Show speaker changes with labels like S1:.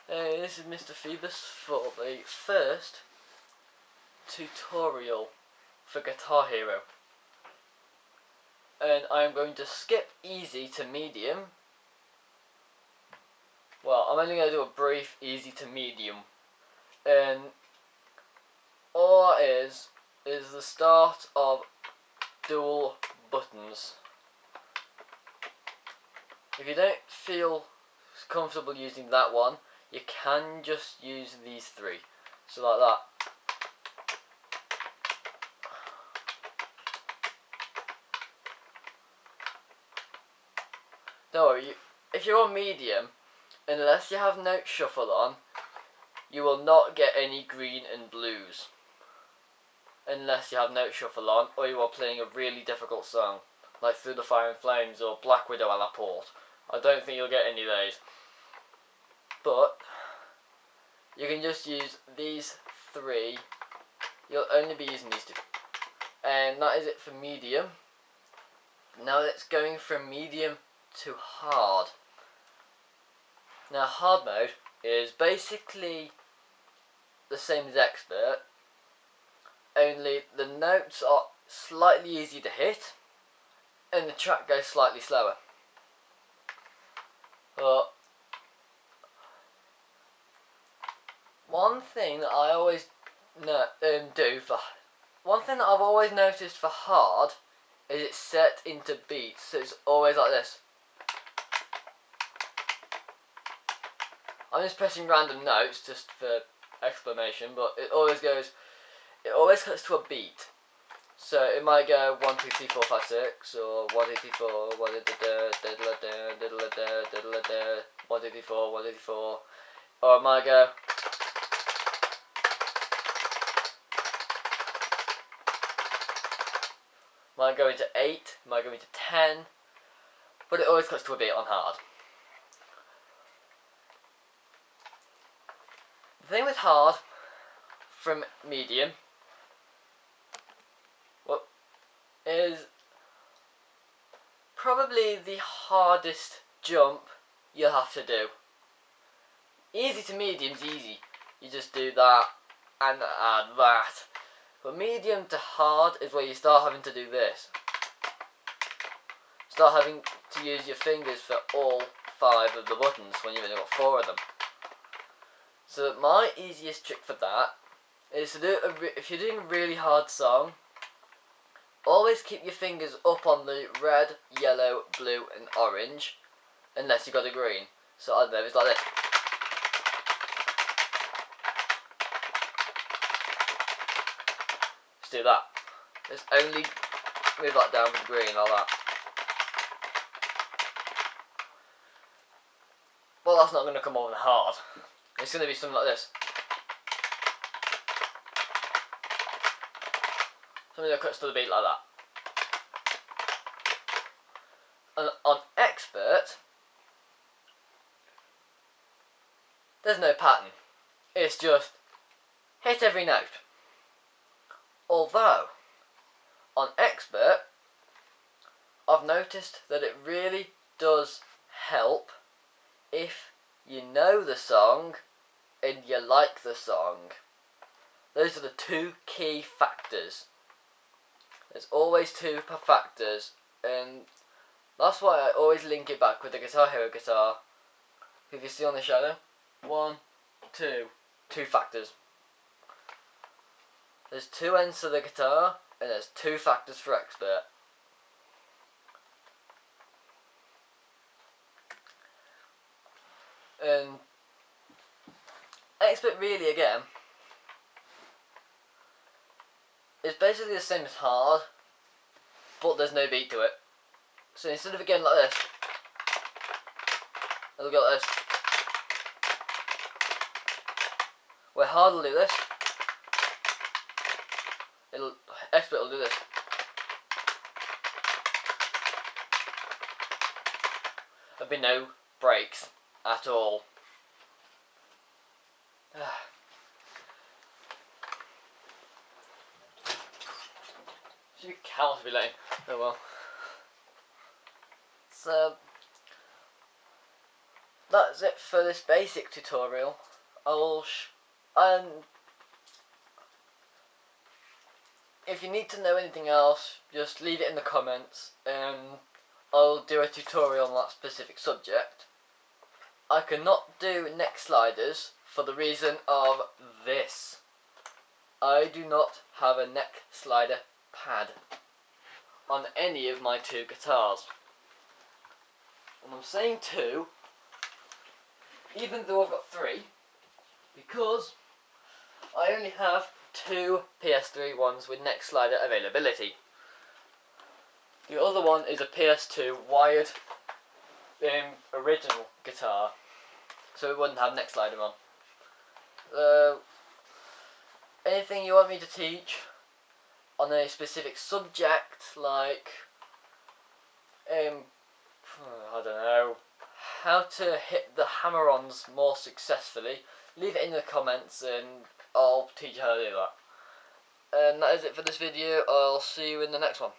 S1: This is Mr. Phoebus for the first tutorial for Guitar Hero. And I'm going to skip easy to medium. Well, I'm only going to do a brief easy to medium. And all that is the start of dual buttons. If you don't feel comfortable using that one, you can just use these three. So like that. Don't worry, if you're on medium, unless you have note shuffle on, you will not get any green and blues. Unless you have note shuffle on, or you are playing a really difficult song, like Through the Fire and Flames or Black Widow a la Port. I don't think you'll get any of those. But you can just use these three. You'll only be using these two. And that is it for medium. Now it's going from medium to hard. Now hard mode is basically the same as expert, only the notes are slightly easier to hit and the track goes slightly slower. But one thing that I always one thing that I've always noticed for hard is it's set into beats, so it's always like this. I'm just pressing random notes just for explanation, but it always cuts to a beat. So it might go 1, 2, 3, 4, 5, 6, or 1, 2, 3, 4, 1, 2, 3, 4, 1, 2, 3, 4, or it might go. Might go into 8, might go into 10, but it always cuts to a beat on hard. The thing with hard from medium is probably the hardest jump you'll have to do. Easy to medium's easy. You just do that and add that. But medium to hard is where you start having to do this. Start having to use your fingers for all 5 of the buttons when you've only got 4 of them. So my easiest trick for that is to do if you're doing a really hard song, always keep your fingers up on the red, yellow, blue and orange, unless you've got a green. So I don't know, it's like this. Just do that. Just only move that down for the green like that. Well, that's not going to come over hard. It's going to be something like this. Something that cuts to the beat like that. And on expert, there's no pattern. It's just hit every note. Although, on expert, I've noticed that it really does help if you know the song and you like the song. Those are the 2 key factors. There's always 2 factors, and that's why I always link it back with the Guitar Hero guitar. If you see on the shadow, 1, 2, 2 factors. There's 2 ends to the guitar, and there's 2 factors for expert. And expert really, again, is basically the same as hard, but there's no beat to it. So instead of it going like this, it'll go like this. Where hard will do this, expert will do this. There'll be no breaks at all. You can't be late. Oh well. So that's it for this basic tutorial. And if you need to know anything else, just leave it in the comments and I'll do a tutorial on that specific subject. I cannot do neck sliders for the reason of this. I do not have a neck slider pad on any of my two guitars. And I'm saying two, even though I've got three, because I only have two PS3 ones with neck slider availability. The other one is a PS2 wired original guitar, so it wouldn't have neck slider on. Anything you want me to teach on a specific subject, like I don't know, how to hit the hammer-ons more successfully, leave it in the comments and I'll teach you how to do that. And that is it for this video. I'll see you in the next one.